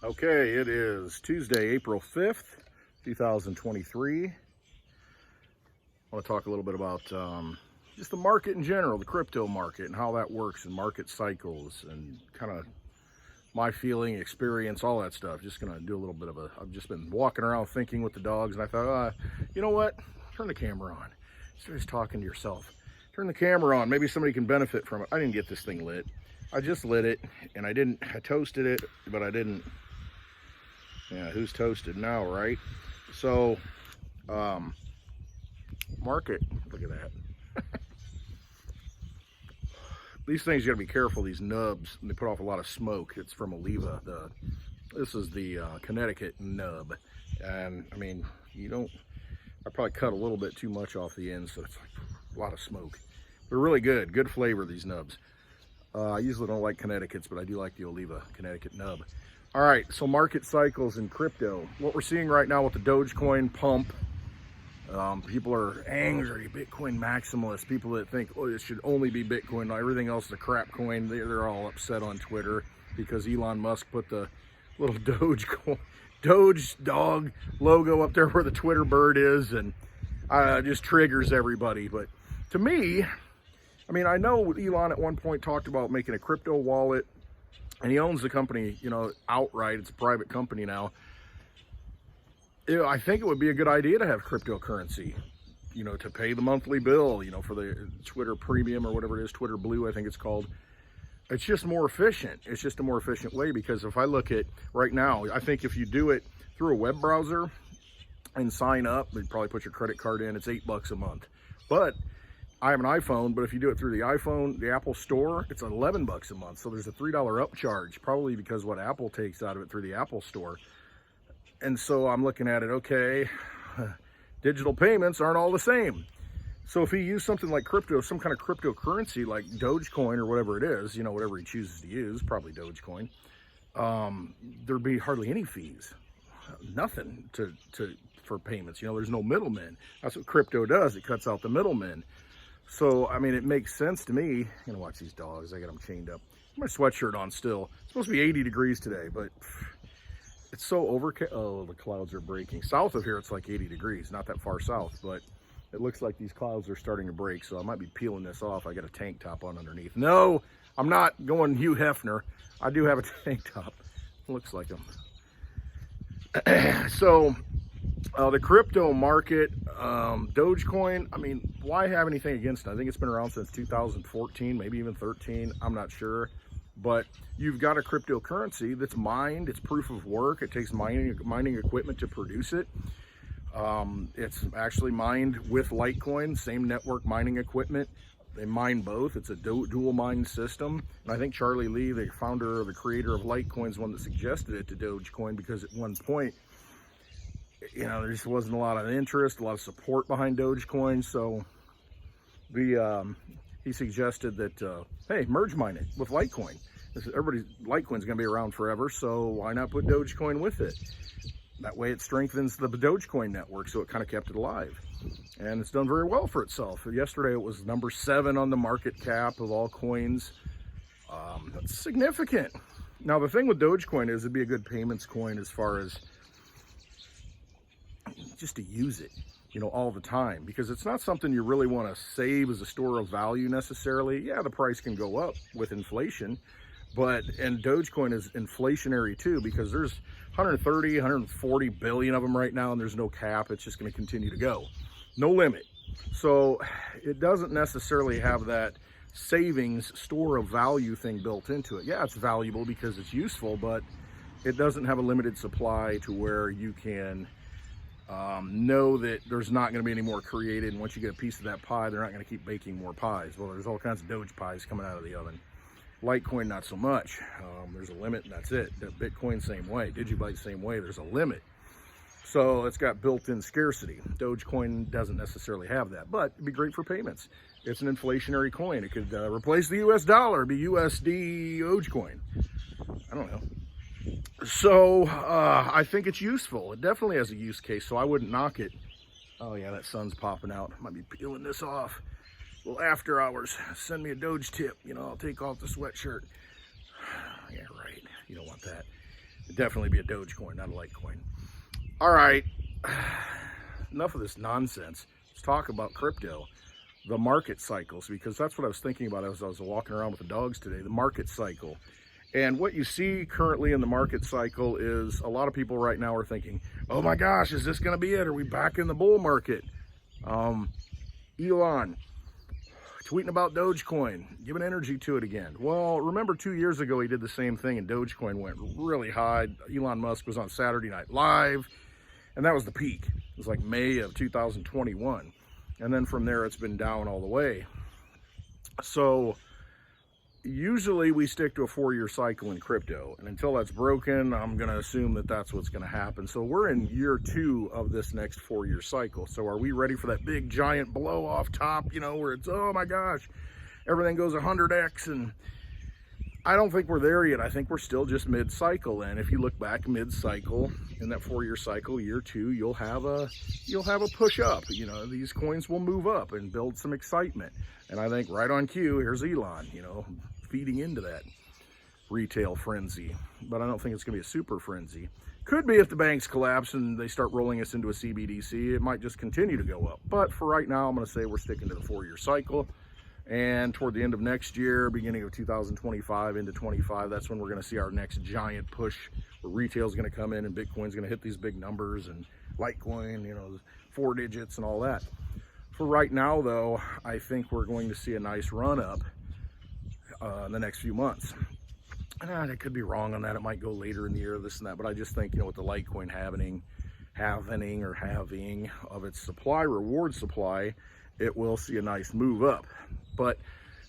Okay, it is Tuesday, April 5th, 2023. I want to talk a little bit about just the market in general, the crypto market and how that works and market cycles and kind of my feeling, experience, all that stuff. Just going to do a little bit of I've just been walking around thinking with the dogs, and I thought, you know what? Turn the camera on. Instead of just talking to yourself, turn the camera on. Maybe somebody can benefit from it. I didn't get this thing lit. I just lit it, and I toasted it, but I didn't. Yeah, who's toasted now, right? So, market, look at that. These things, you gotta be careful, these nubs, and they put off a lot of smoke. It's from Olliv. This is the Connecticut nub. And I mean, I probably cut a little bit too much off the end, so it's like a lot of smoke. They're really good flavor, these nubs. I usually don't like Connecticut's, but I do like the Olliv Connecticut nub. All right, so market cycles in crypto. What we're seeing right now with the Dogecoin pump, people are angry, Bitcoin maximalists, people that think, oh, it should only be Bitcoin, everything else is a crap coin. They're all upset on Twitter because Elon Musk put the little Doge dog logo up there where the Twitter bird is, and just triggers everybody. But to me, I mean, I know Elon at one point talked about making a crypto wallet, and he owns the company, outright. It's a private company now. I think it would be a good idea to have cryptocurrency, to pay the monthly bill, for the Twitter Premium or whatever it is, Twitter Blue, I think it's called. It's just more efficient. It's just a more efficient way, because if I look at right now, I think if you do it through a web browser and sign up, you'd probably put your credit card in, it's $8 a month. But I have an iPhone, but if you do it through the iPhone, the Apple Store, it's $11 a month. So there's a $3 upcharge, probably because what Apple takes out of it through the Apple Store. And so I'm looking at it, okay, digital payments aren't all the same. So if he used something like crypto, some kind of cryptocurrency like Dogecoin or whatever it is, whatever he chooses to use, probably Dogecoin, there'd be hardly any fees, nothing for payments. There's no middlemen. That's what crypto does. It cuts out the middlemen. So, I mean, it makes sense to me. Watch these dogs. I got them chained up. My sweatshirt on still. It's supposed to be 80 degrees today, but it's so overcast. Oh, the clouds are breaking. South of here, it's like 80 degrees. Not that far south, but it looks like these clouds are starting to break, so I might be peeling this off. I got a tank top on underneath. No, I'm not going Hugh Hefner. I do have a tank top. Looks like them. So, the crypto market, Dogecoin, I mean, why have anything against it? I think it's been around since 2014, maybe even 13. I'm not sure. But you've got a cryptocurrency that's mined. It's proof of work. It takes mining equipment to produce it. It's actually mined with Litecoin, same network mining equipment. They mine both. It's a dual mine system. And I think Charlie Lee, the founder or the creator of Litecoin, is one that suggested it to Dogecoin, because at one point, there just wasn't a lot of interest, a lot of support behind Dogecoin. So he suggested that, hey, merge mine it with Litecoin. Litecoin's going to be around forever, so why not put Dogecoin with it? That way it strengthens the Dogecoin network, so it kind of kept it alive. And it's done very well for itself. Yesterday it was number 7 on the market cap of all coins. That's significant. Now the thing with Dogecoin is it'd be a good payments coin as far as just to use it, all the time, because it's not something you really want to save as a store of value necessarily. Yeah, the price can go up with inflation, and Dogecoin is inflationary too, because there's 130, 140 billion of them right now, and there's no cap. It's just going to continue to go, no limit. So it doesn't necessarily have that savings store of value thing built into it. Yeah, it's valuable because it's useful, but it doesn't have a limited supply to where you can know that there's not going to be any more created, and once you get a piece of that pie, they're not going to keep baking more pies. Well, there's all kinds of Doge pies coming out of the oven. Litecoin, not so much. There's a limit, and that's it. Bitcoin, same way. DigiByte, same way. There's a limit. So it's got built-in scarcity. Dogecoin doesn't necessarily have that, but it'd be great for payments. It's an inflationary coin. It could replace the US dollar, be USD Dogecoin. I don't know. So I think it's useful. It definitely has a use case, so I wouldn't knock it. Oh yeah, that sun's popping out. I might be peeling this off. Well, after hours, send me a Doge tip. I'll take off the sweatshirt. Yeah, right. You don't want that. It'd definitely be a Dogecoin, not a Litecoin. All right, enough of this nonsense. Let's talk about crypto, the market cycles, because that's what I was thinking about as I was walking around with the dogs today, the market cycle. And what you see currently in the market cycle is a lot of people right now are thinking, oh my gosh, is this going to be it? Are we back in the bull market? Elon tweeting about Dogecoin, giving energy to it again. Well, remember 2 years ago, he did the same thing and Dogecoin went really high. Elon Musk was on Saturday Night Live, and that was the peak. It was like May of 2021. And then from there, it's been down all the way. So usually we stick to a 4-year cycle in crypto, and until that's broken, I'm going to assume that that's what's going to happen. So we're in year 2 of this next 4-year cycle. So are we ready for that big giant blow off top, you know, where it's, oh my gosh, everything goes 100x? And I don't think we're there yet. I think we're still just mid-cycle. And if you look back mid-cycle in that 4-year cycle, year 2, you'll have a push up. You know, these coins will move up and build some excitement. And I think right on cue, here's Elon, you know, feeding into that retail frenzy. But I don't think it's going to be a super frenzy. Could be if the banks collapse and they start rolling us into a CBDC. It might just continue to go up. But for right now, I'm going to say we're sticking to the 4-year cycle. And toward the end of next year, beginning of 2025 into 25, that's when we're going to see our next giant push where retail is going to come in and Bitcoin's going to hit these big numbers and Litecoin, you know, 4 digits and all that. For right now, though, I think we're going to see a nice run up in the next few months. And I could be wrong on that. It might go later in the year, this and that. But I just think, you know, with the Litecoin halving of its supply, reward supply, it will see a nice move up. But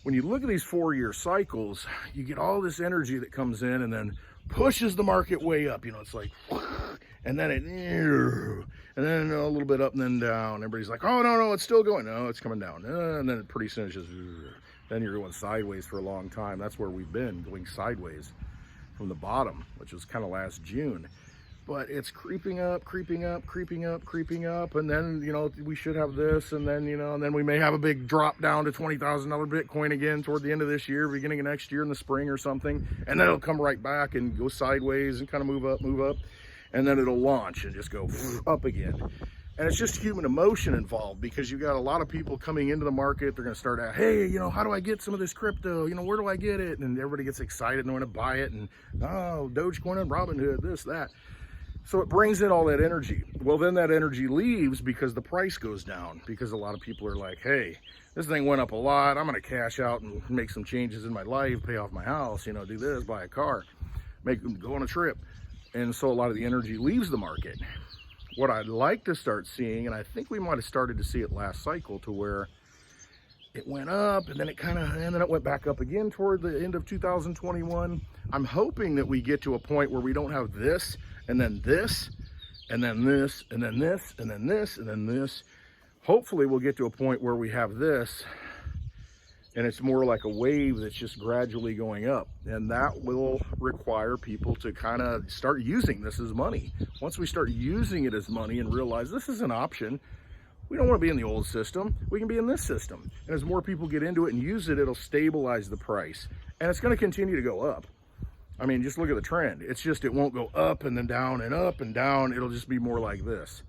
when you look at these 4-year cycles, you get all this energy that comes in and then pushes the market way up. You know, it's like, and then and then a little bit up and then down. Everybody's like, oh, no, it's still going. No, it's coming down. And then pretty soon it's just, then you're going sideways for a long time. That's where we've been, going sideways from the bottom, which was kind of last June. But it's creeping up, and then, you know, we should have this, and then, you know, and then we may have a big drop down to $20,000 Bitcoin again toward the end of this year, beginning of next year in the spring or something, and then it'll come right back and go sideways and kind of move up, and then it'll launch and just go up again. And it's just human emotion involved, because you got a lot of people coming into the market. They're going to start out, hey, you know, how do I get some of this crypto? You know, where do I get it? And everybody gets excited and want to buy it, and oh, Dogecoin and Robinhood, this, that. So it brings in all that energy. Well, then that energy leaves because the price goes down, because a lot of people are like, hey, this thing went up a lot. I'm going to cash out and make some changes in my life, pay off my house, you know, do this, buy a car, go on a trip. And so a lot of the energy leaves the market. What I'd like to start seeing, and I think we might have started to see it last cycle, to where it went up and then it went back up again toward the end of 2021. I'm hoping that we get to a point where we don't have this and then this and then this and then this and then this and then this. Hopefully we'll get to a point where we have this and it's more like a wave that's just gradually going up, and that will require people to kind of start using this as money. Once we start using it as money and realize this is an option, we don't want to be in the old system, we can be in this system. And as more people get into it and use it, it'll stabilize the price, and it's going to continue to go up. I mean, just look at the trend. It's just, it won't go up and then down and up and down. It'll just be more like this,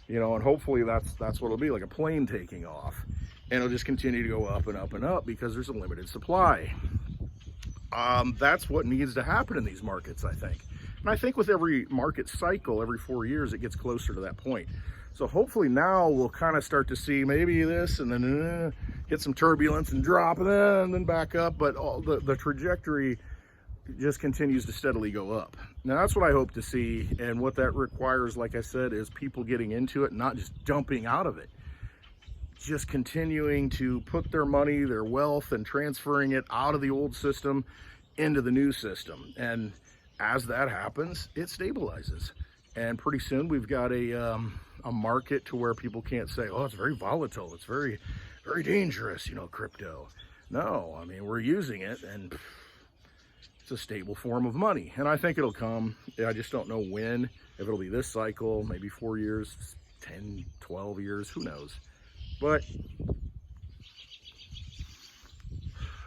you know, and hopefully that's what it'll be, like a plane taking off. And it'll just continue to go up and up and up because there's a limited supply. That's what needs to happen in these markets, I think. And I think with every market cycle, every 4 years, it gets closer to that point. So hopefully now we'll kind of start to see maybe this and then get some turbulence and drop and then back up. But the trajectory just continues to steadily go up. Now that's what I hope to see. And what that requires, like I said, is people getting into it, not just jumping out of it. Just continuing to put their money, their wealth, and transferring it out of the old system into the new system. And as that happens, it stabilizes. And pretty soon we've got a market to where people can't say, oh, it's very volatile, it's very, very dangerous, you know, crypto. No, I mean, we're using it, and it's a stable form of money. And I think it'll come. I just don't know when. If it'll be this cycle, maybe 4 years, 10, 12 years, who knows. But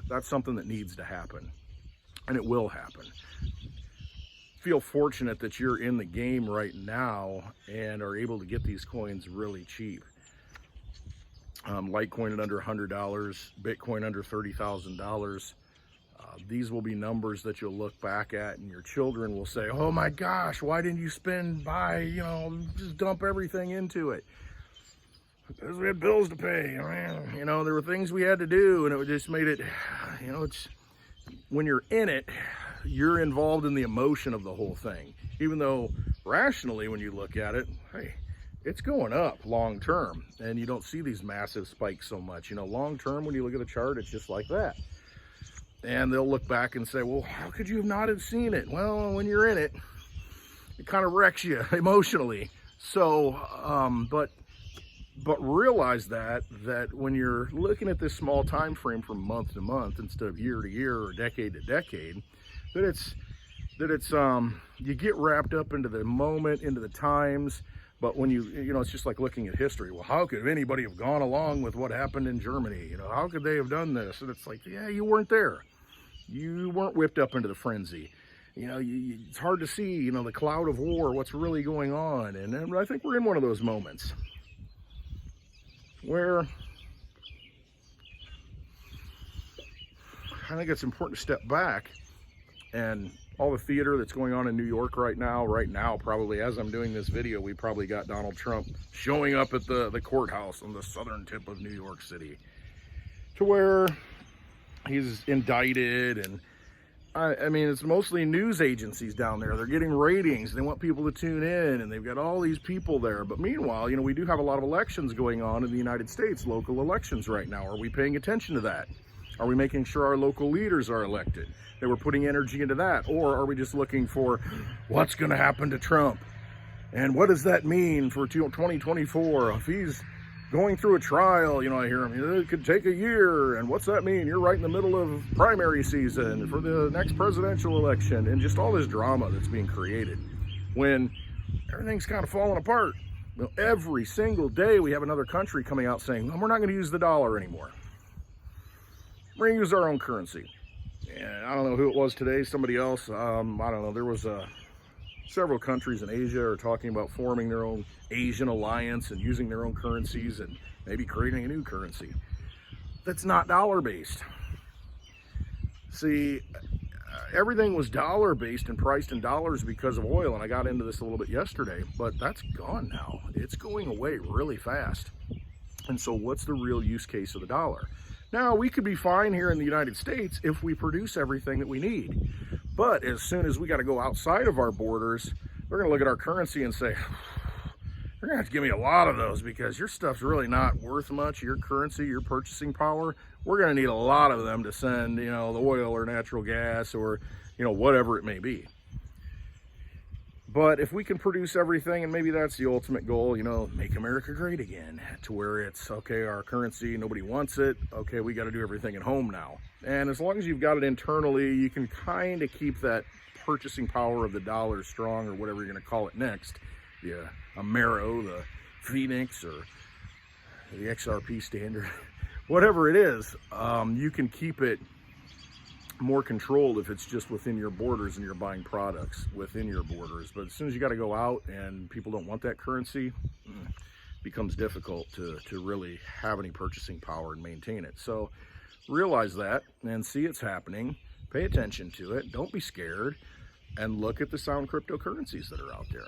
that's something that needs to happen, and it will happen. feel fortunate that you're in the game right now and are able to get these coins really cheap. Litecoin at under $100, Bitcoin under $30,000. These will be numbers that you'll look back at and your children will say, oh my gosh, why didn't you just dump everything into it? Because we had bills to pay, there were things we had to do, and it just made it, it's, when you're in it, you're involved in the emotion of the whole thing. Even though rationally, when you look at it, hey, it's going up long term, and you don't see these massive spikes so much. Long term, when you look at the chart, it's just like that. And they'll look back and say, well, how could you not have seen it? Well, when you're in it, it kind of wrecks you emotionally. So, but realize that when you're looking at this small time frame from month to month instead of year to year or decade to decade, that it's you get wrapped up into the moment, into the times. But when it's just like looking at history. Well, how could anybody have gone along with what happened in Germany? How could they have done this? And it's like, yeah, you weren't there. You weren't whipped up into the frenzy. It's hard to see, the cloud of war, what's really going on. And I think we're in one of those moments where I think it's important to step back. And all the theater that's going on in New York right now, probably as I'm doing this video, we probably got Donald Trump showing up at the courthouse on the southern tip of New York City, to where he's indicted. And I mean, it's mostly news agencies down there. They're getting ratings. They want people to tune in, and they've got all these people there. But meanwhile, we do have a lot of elections going on in the United States, local elections right now. Are we paying attention to that? Are we making sure our local leaders are elected? That we're putting energy into that? Or are we just looking for what's going to happen to Trump? And what does that mean for 2024? If he's going through a trial, I hear him, it could take a year. And what's that mean? You're right in the middle of primary season for the next presidential election. And just all this drama that's being created when everything's kind of falling apart. Every single day we have another country coming out saying, well, we're not going to use the dollar anymore. We're going to use our own currency. And I don't know who it was today, somebody else. I don't know. There was several countries in Asia are talking about forming their own Asian alliance and using their own currencies and maybe creating a new currency that's not dollar-based. See, everything was dollar-based and priced in dollars because of oil, and I got into this a little bit yesterday, but that's gone now. It's going away really fast. And so what's the real use case of the dollar? Now, we could be fine here in the United States if we produce everything that we need. But as soon as we got to go outside of our borders, they're going to look at our currency and say, you're going to have to give me a lot of those because your stuff's really not worth much. Your currency, your purchasing power, we're going to need a lot of them to send, the oil or natural gas or, whatever it may be. But if we can produce everything, and maybe that's the ultimate goal, make America great again, to where it's, okay, our currency, nobody wants it. Okay, we got to do everything at home now. And as long as you've got it internally, you can kind of keep that purchasing power of the dollar strong, or whatever you're going to call it next. The Amero, the Phoenix, or the XRP standard, whatever it is, you can keep it more controlled if it's just within your borders and you're buying products within your borders. But as soon as you got to go out and people don't want that currency, it becomes difficult to really have any purchasing power and maintain it. So realize that and see it's happening. Pay attention to it. Don't be scared, and look at the sound cryptocurrencies that are out there.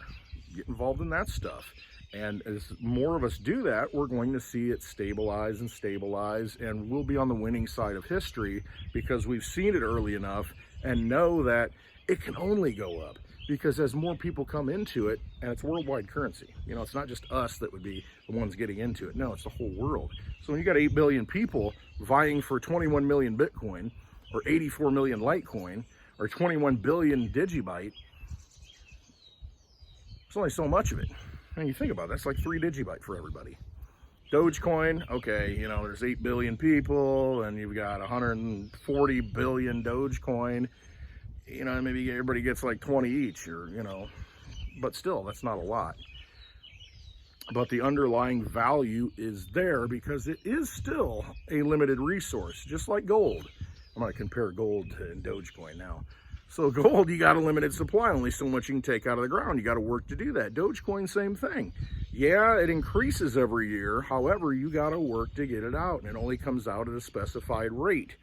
Get involved in that stuff. And as more of us do that, we're going to see it stabilize, and we'll be on the winning side of history because we've seen it early enough and know that it can only go up. Because as more people come into it, and it's worldwide currency, it's not just us that would be the ones getting into it. No, it's the whole world. So when you got 8 billion people vying for 21 million Bitcoin, or 84 million Litecoin, or 21 billion DigiByte, there's only so much of it. And you think about it, that's like 3 DigiByte for everybody. Dogecoin, okay, there's 8 billion people, and you've got 140 billion Dogecoin. Maybe everybody gets like 20 each, or, but still, that's not a lot. But the underlying value is there because it is still a limited resource, just like gold. I'm going to compare gold and Dogecoin now. So gold, you got a limited supply, only so much you can take out of the ground. You got to work to do that. Dogecoin, same thing. Yeah, it increases every year. However, you got to work to get it out, and it only comes out at a specified rate.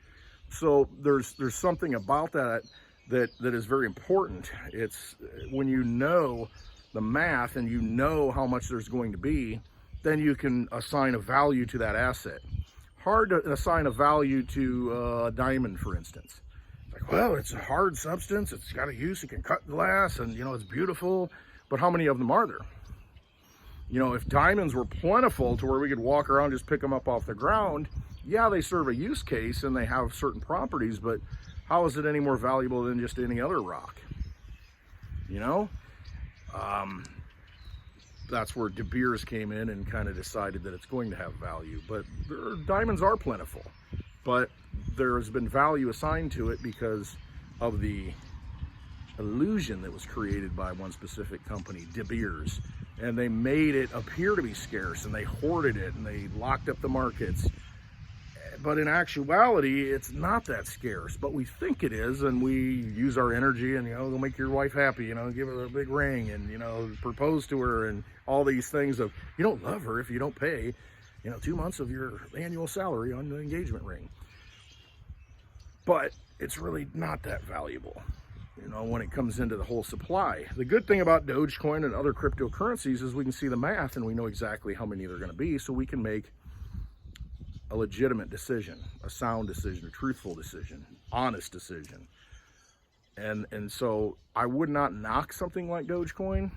So there's something about that is very important. It's when you know the math and you know how much there's going to be, then you can assign a value to that asset. Hard to assign a value to a diamond, for instance. Like, well, it's a hard substance, it's got a use, it can cut glass, and it's beautiful, but how many of them are there? If diamonds were plentiful to where we could walk around, just pick them up off the ground, yeah, they serve a use case and they have certain properties, but how is it any more valuable than just any other rock? That's where De Beers came in and kind of decided that it's going to have value. But diamonds are plentiful, but there has been value assigned to it because of the illusion that was created by one specific company, De Beers. And they made it appear to be scarce, and they hoarded it, and they locked up the markets. But in actuality, it's not that scarce, but we think it is, and we use our energy and, go make your wife happy, give her a big ring and, propose to her and all these things of, you don't love her if you don't pay, 2 months of your annual salary on the engagement ring. But it's really not that valuable, when it comes into the whole supply. The good thing about Dogecoin and other cryptocurrencies is we can see the math and we know exactly how many they're going to be, so we can make a legitimate decision, a sound decision, a truthful decision, honest decision. And so I would not knock something like Dogecoin.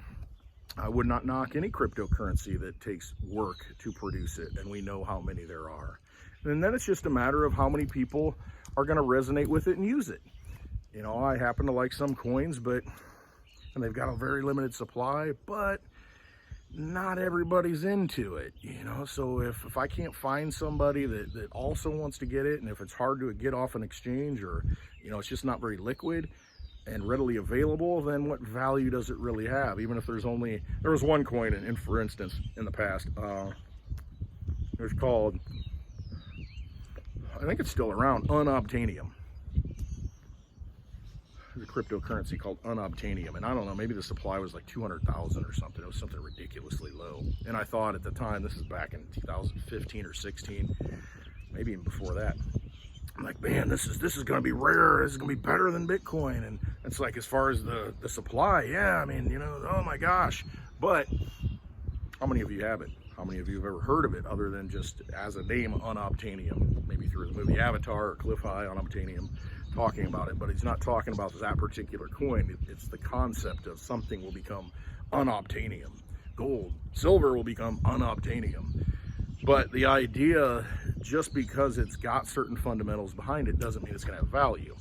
I would not knock any cryptocurrency that takes work to produce it, and we know how many there are. And then it's just a matter of how many people are going to resonate with it and use it. I happen to like some coins, and they've got a very limited supply, but not everybody's into it, so if I can't find somebody that also wants to get it, and if it's hard to get off an exchange, or it's just not very liquid and readily available, then what value does it really have? Even if there was one coin in for instance in the past, it was called, I think it's still around, Unobtainium. A cryptocurrency called Unobtainium, and I don't know, maybe the supply was like 200,000 or something. It was something ridiculously low, and I thought at the time, this is back in 2015 or 16, maybe even before that, I'm like, man, this is going to be rare, this is going to be better than Bitcoin. And it's like, as far as the supply, yeah, I mean, oh my gosh, but how many of you have it? How many of you have ever heard of it other than just as a name, Unobtainium? Maybe through the movie Avatar or Cliff High, Unobtainium, talking about it, but he's not talking about that particular coin. It's the concept of something will become unobtainium. Gold, silver will become unobtainium. But the idea, just because it's got certain fundamentals behind it, doesn't mean it's going to have value.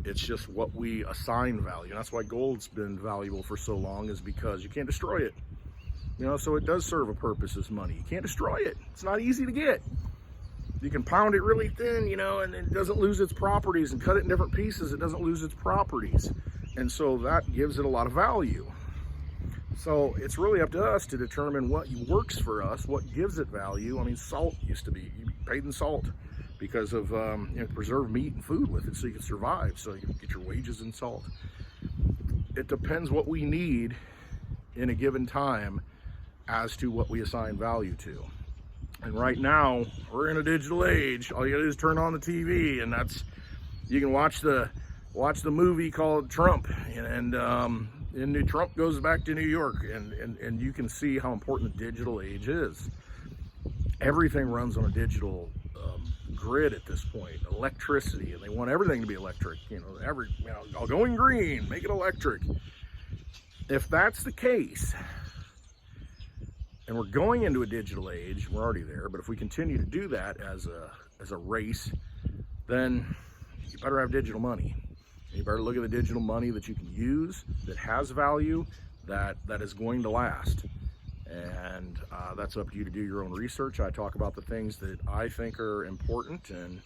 It's just what we assign value. And that's why gold's been valuable for so long, is because you can't destroy it. So it does serve a purpose as money. You can't destroy it. It's not easy to get. You can pound it really thin, and it doesn't lose its properties, and cut it in different pieces, it doesn't lose its properties. And so that gives it a lot of value. So it's really up to us to determine what works for us, what gives it value. I mean, salt used to be, you paid in salt because of, preserve meat and food with it so you can survive, so you can get your wages in salt. It depends what we need in a given time as to what we assign value to. And right now, we're in a digital age. All you gotta do is turn on the TV, and you can watch the movie called Trump, and Trump goes back to New York, and you can see how important the digital age is. Everything runs on a digital grid at this point. Electricity, and they want everything to be electric. Going green, make it electric. If that's the case, and we're going into a digital age, we're already there, but if we continue to do that as a race, then you better have digital money. You better look at the digital money that you can use, that has value, that is going to last. And that's up to you to do your own research. I talk about the things that I think are important, and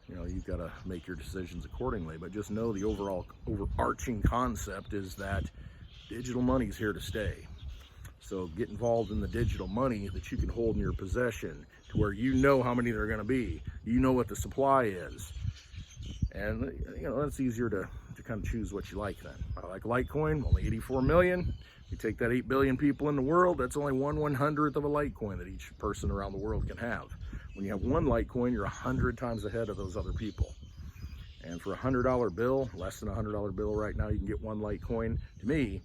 you've got to make your decisions accordingly. But just know the overarching concept is that digital money is here to stay. So get involved in the digital money that you can hold in your possession, to where you know how many there are going to be. You know what the supply is. And it's easier to kind of choose what you like then. I like Litecoin, only 84 million. You take that 8 billion people in the world, that's only 1/100th of a Litecoin that each person around the world can have. When you have one Litecoin, you're 100 times ahead of those other people. And for a $100 bill, less than a $100 bill right now, you can get one Litecoin. To me,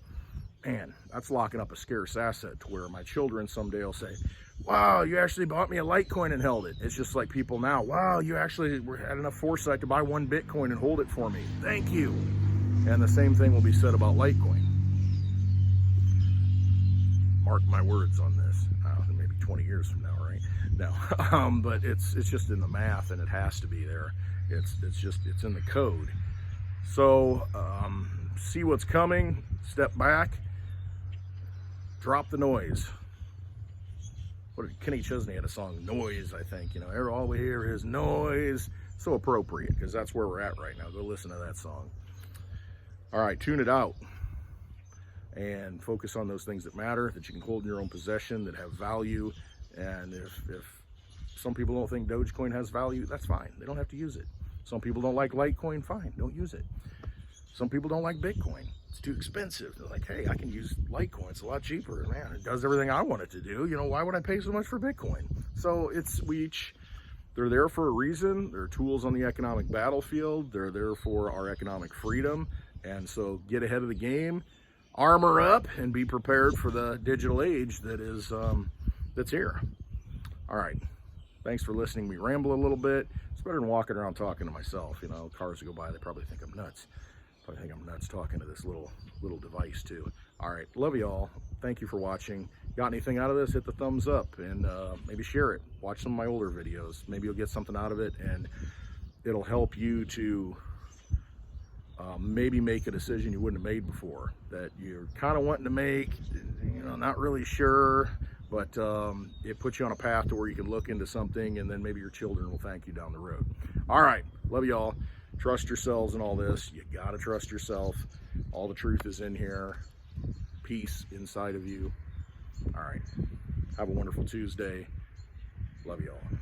man, that's locking up a scarce asset to where my children someday will say, wow, you actually bought me a Litecoin and held it. It's just like people now, wow, you actually had enough foresight to buy one Bitcoin and hold it for me. Thank you. And the same thing will be said about Litecoin. Mark my words on this. Maybe 20 years from now, right? No, but it's just in the math, and it has to be there. It's in the code. So see what's coming. Step back. Drop the noise. Kenny Chesney had a song, Noise, I think. All we hear is noise. So appropriate, because that's where we're at right now. Go listen to that song. All right, tune it out. And focus on those things that matter, that you can hold in your own possession, that have value. And if some people don't think Dogecoin has value, that's fine. They don't have to use it. Some people don't like Litecoin, fine, don't use it. Some people don't like Bitcoin. It's too expensive. They're like, hey, I can use Litecoin. It's a lot cheaper. Man, it does everything I want it to do. Why would I pay so much for Bitcoin? So they're there for a reason. They're tools on the economic battlefield. They're there for our economic freedom. And so get ahead of the game. Armor up and be prepared for the digital age that's here. All right. Thanks for listening. We ramble a little bit. It's better than walking around talking to myself. Cars go by, they probably think I'm nuts. Probably think I'm nuts talking to this little device too. All right. Love you all. Thank you for watching. Got anything out of this? Hit the thumbs up and maybe share it. Watch some of my older videos. Maybe you'll get something out of it, and it'll help you to maybe make a decision you wouldn't have made before, that you're kind of wanting to make, not really sure, but it puts you on a path to where you can look into something, and then maybe your children will thank you down the road. All right, love you all. Trust yourselves in all this. You gotta trust yourself. All the truth is in here. Peace inside of you. All right, have a wonderful Tuesday. Love you all.